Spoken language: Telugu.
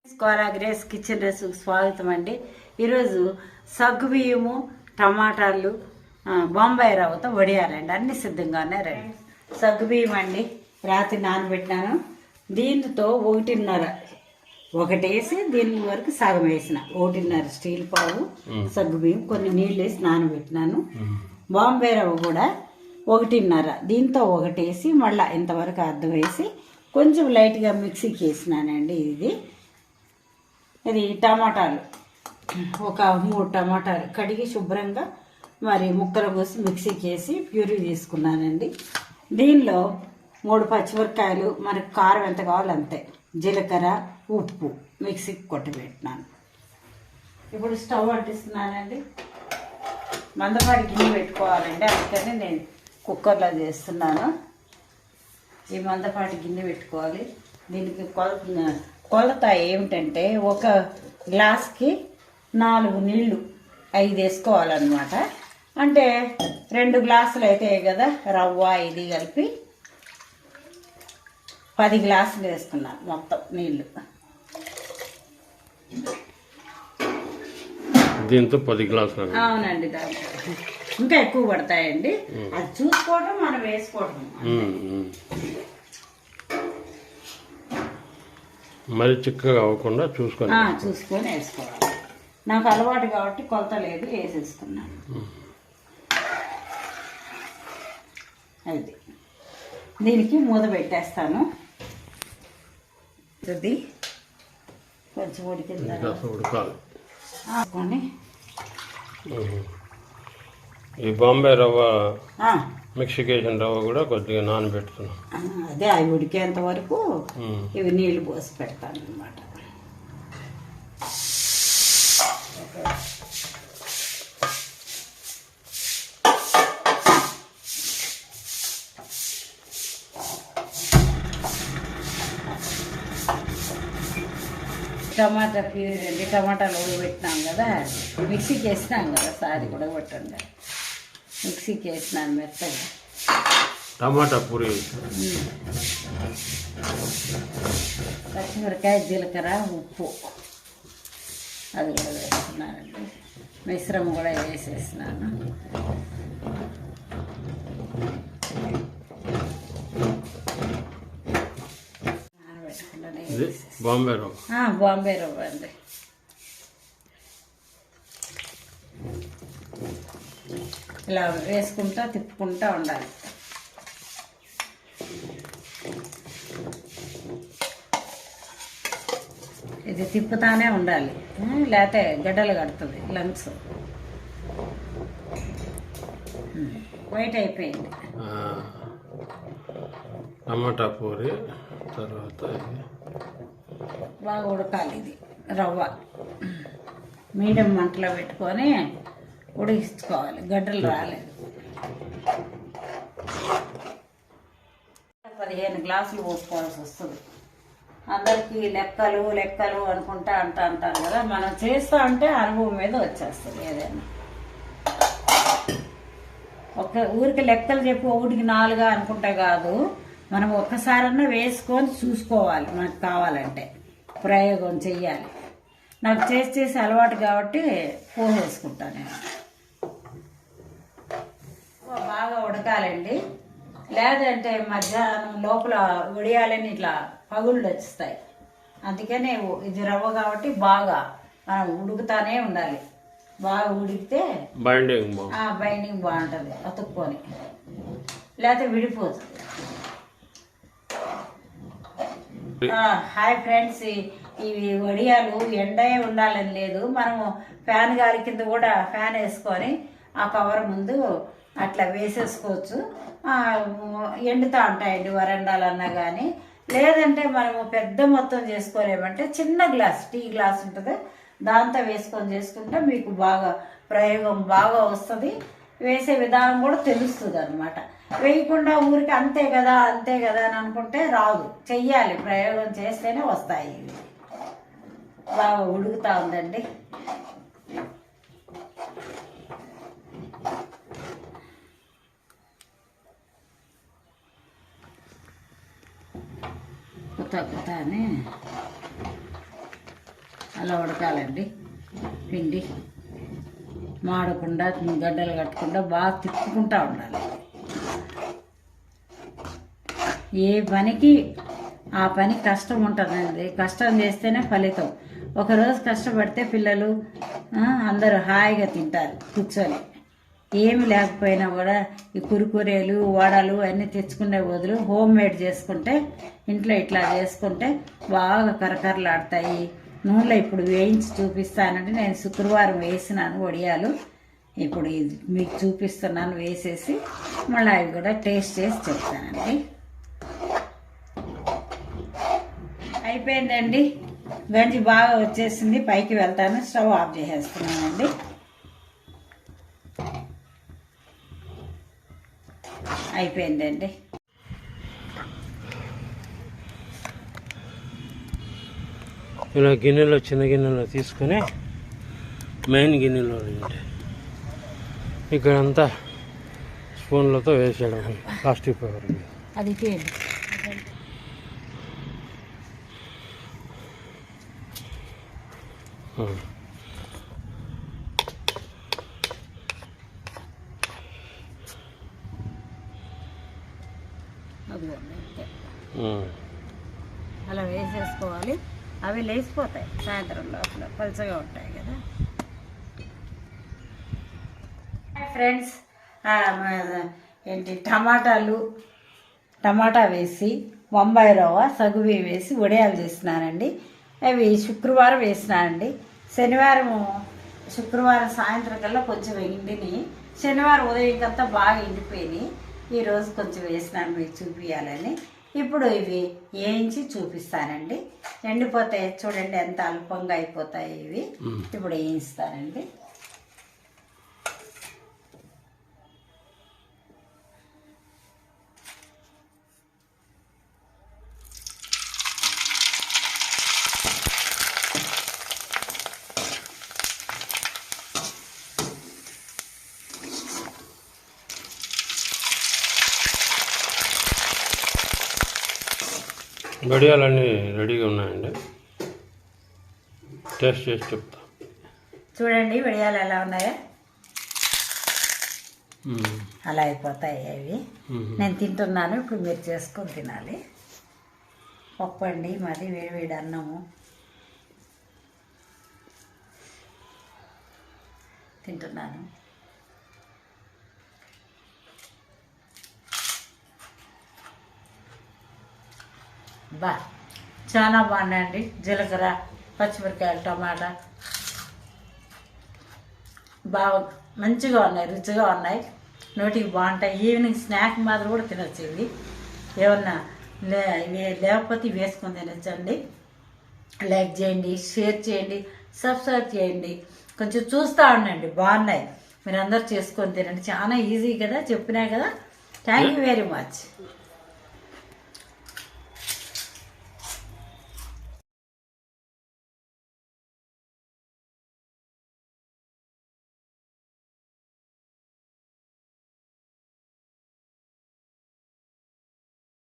స్కోరా గ్రేస్ కిచెన్ రెసిపీకి స్వాగతం అండి. ఈరోజు సగ్గుబియ్యము టమాటాలు బొంబాయి రవ్వతో వడియాలండి. అన్ని సిద్ధంగా ఉన్నాయి. రండి. సగ్గుబియ్యం అండి రాత్రి నానబెట్టినాను. దీనితో ఒకటేసి దీని వరకు సగం వేసిన 1.5 స్టీల్ పావు సగ్గుబియ్యం కొన్ని నీళ్ళు వేసి నానబెట్టినాను. బాంబే రవ్వ కూడా 1.5 దీంతో ఒకటేసి మళ్ళీ ఇంతవరకు అర్థం వేసి కొంచెం లైట్గా మిక్సీకి వేసినానండి. ఇది టమాటాలు ఒక 3 టమాటాలు కడిగి శుభ్రంగా మరి ముక్కలు కోసి మిక్సీకి వేసి ప్యూరీ తీసుకున్నానండి. దీనిలో 3 పచ్చిమిరపకాయలు మనకు కారం ఎంత కావాలో అంతే, జీలకర్ర, ఉప్పు మిక్సీకి కొట్టబెట్టినాను. ఇప్పుడు స్టవ్ అంటిస్తున్నానండి. మందపాటి గిన్నె పెట్టుకోవాలండి, అందుకని నేను కుక్కర్లో చేస్తున్నాను. ఈ మందపాటి గిన్నె పెట్టుకోవాలి. దీనికి కొలత ఏమిటంటే ఒక గ్లాస్కి 4 నీళ్ళు 5 వేసుకోవాలన్నమాట. అంటే 2 గ్లాసులు అయితే కదా రవ్వ ఇది కలిపి 10 గ్లాసులు వేసుకున్నాను మొత్తం నీళ్ళు. దీంతో 10 గ్లాసులు. అవునండి, దాంట్లో ఇంకా ఎక్కువ పడతాయండి. అది చూసుకోవడం మనం వేసుకోవడం. మరి చిక్కగా అవ్వకుండా చూసుకొని వేసుకోవాలి. నాకు అలవాటు కాబట్టి కొలత లేదు, వేసేసుకున్నాను. అది దీనికి మూత పెట్టేస్తాను. ఇది కొంచెం ఉడకాలి. ఈ బాంబే రవ్వ మిక్సీకి వేసిన రవ్వ కూడా కొద్దిగా నానబెడుతున్నాం. అదే అవి ఉడికేంత వరకు ఇవి నీళ్లు పోసి పెడతాను అన్నమాట. టమాటా ప్యూరీ అండి. టమాటాలు ఉడకబెట్టినాం కదా, మిక్సీకి వేసినాం కదా, సారి కూడా కొట్టండి. మిక్సీకి వేసినాను మెత్తగా. టమాటా పూరి, పచ్చిమిరకాయ, జీలకర్ర, ఉప్పు అది కూడా వేస్తున్నానండి. మిశ్రమం కూడా వేసేసినాను. బాంబే రవ్వ. బాంబే రవ్వ అండి. ఇలా వేసుకుంటా తిప్పుకుంటా ఉండాలి. ఇది తిప్పుతానే ఉండాలి, లేకపోతే గడ్డలు కడుతుంది లంగ్స్. వైట్ అయిపోయింది టమాటా పూరి. తర్వాత బాగా ఉడకాలి. ఇది రవ్వ మీడియం మంటలో పెట్టుకొని ఉడికించుకోవాలి, గడ్డలు రాలేదు. 15 గ్లాసులు పోసుకోవాల్సి వస్తుంది. అందరికీ లెక్కలు అనుకుంటా అంటారు కదా, మనం చేస్తా అంటే అనుభవం మీద వచ్చేస్తుంది. ఏదైనా ఊరికి లెక్కలు చెప్పి 1కి 4 అనుకుంటా కాదు, మనం ఒక్కసారన్నా వేసుకొని చూసుకోవాలి. మనకు కావాలంటే ప్రయోగం చెయ్యాలి. నాకు చేసి అలవాటు కాబట్టి పోసేసుకుంటాను నేను. బాగా ఉడకాలండి, లేదంటే మధ్యాహ్నం లోపల ఉడియాలని ఇట్లా పగుళ్ళు వచ్చేస్తాయి. అందుకనే ఇది రవ్వ కాబట్టి బాగా మనం ఉడుకుతానే ఉండాలి. బాగా ఉడికితే బైండింగ్ బాగుంటుంది, అతుక్కొని, లేకపోతే విడిపోతుంది. హాయ్ ఫ్రెండ్స్, ఇవి వడియాలు ఎండే ఉండాలని లేదు. మనము ఫ్యాన్ గాలి కింద కూడా ఫ్యాన్ వేసుకొని ఆ కవర్ ముందు అట్లా వేసేసుకోవచ్చు. ఎండుతూ ఉంటాయండి వరండాలన్నా కానీ. లేదంటే మనము పెద్ద మొత్తం చేసుకోలేమంటే చిన్న గ్లాస్, టీ గ్లాస్ ఉంటుంది, దాంతో వేసుకొని చేసుకుంటే మీకు బాగా ప్రయోగం బాగా వస్తుంది. వేసే విధానం కూడా తెలుస్తుంది అన్నమాట. వేయకుండా ఊరికి అంతే కదా అని అనుకుంటే రాదు. చెయ్యాలి, ప్రయోగం చేస్తేనే వస్తాయి. బాగా ఉడుకుతా ఉందండి. కొత్త అని అలా ఉడకాలండి. పిండి మాడకుండా గడ్డలు కట్టకుండా బాగా తిప్పుకుంటూ ఉండాలి. ఏ పనికి ఆ పని కష్టం ఉంటుందండి. కష్టం చేస్తేనే ఫలితం. ఒకరోజు కష్టపడితే పిల్లలు అందరూ హాయిగా తింటారు కూర్చొని. ఏమి లేకపోయినా కూడా ఈ కురుకురేలు వడలు అన్నీ తెచ్చుకునే బదులు హోమ్ మేడ్ చేసుకుంటే, ఇంట్లో ఇట్లా చేసుకుంటే బాగా కరకరలాడతాయి. నూనెలో ఇప్పుడు వేయించి చూపిస్తానంటే నేను శుక్రవారం వేసినాను వడియాలు. ఇప్పుడు ఇది మీకు చూపిస్తున్నాను వేసేసి. మళ్ళీ అవి కూడా టేస్ట్ చేసి చెప్తానండి. అయిపోయిందండి. గంజి బాగా వచ్చేసింది. పైకి వెళ్తాను. స్టవ్ ఆఫ్ చేసేస్తున్నానండి. అయిపోయిందండి. ఇలా గిన్నెలో, చిన్న గిన్నెలో తీసుకొని మెయిన్ గిన్నెలో ఇక్కడంతా స్పూన్లతో వేసేయడం. ప్లాస్టిక్ పేపర్ అది అలా వేసేసుకోవాలి. అవి లేచిపోతాయి సాయంత్రం లోపల, పలుచగా ఉంటాయి కదా. ఫ్రెండ్స్, ఏంటి టమాటా వేసి బొంబాయి రవ్వ సగువి వేసి వడియాలు చేసినానండి. అవి శుక్రవారం వేసినానండి. శుక్రవారం సాయంత్రం కల్లా కొంచెం ఎండిని, శనివారం ఉదయంకంతా బాగా ఎండిపోయినాయి. ఈరోజు కొంచెం వేసినాను మీకు చూపించాలని. ఇప్పుడు ఇవి వేయించి చూపిస్తానండి. ఎండిపోతాయి చూడండి, ఎంత అల్పంగా అయిపోతాయి ఇవి. ఇప్పుడు వేయిస్తానండి. వడియాలన్నీ రెడీగా ఉన్నాయండి. టేస్ట్ చేసి చెప్తా. చూడండి వడియాలు ఎలా ఉన్నాయో. అలా అయిపోతాయి అవి. నేను తింటున్నాను. ఇప్పుడు మీరు చేసుకొని తినాలి. పప్పు అండి మాది, వేడివేడి అన్నము తింటున్నాను. చాలా బాగున్నాయండి. జీలకర్ర, పచ్చిమిరకాయలు, టమాటా బాగా మంచిగా ఉన్నాయి, రుచిగా ఉన్నాయి, నోటికి బాగుంటాయి. ఈవినింగ్ స్నాక్ మాదిరి కూడా తినచ్చు. ఇవి ఏమన్నా లేకపోతే వేసుకొని తినచ్చండి. లైక్ చేయండి, షేర్ చేయండి, సబ్స్క్రైబ్ చేయండి. కొంచెం చూస్తూ ఉండండి. బాగున్నాయి. మీరు అందరూ చేసుకొని తినండి. చాలా ఈజీ కదా, చెప్పినా కదా. Thank you very much.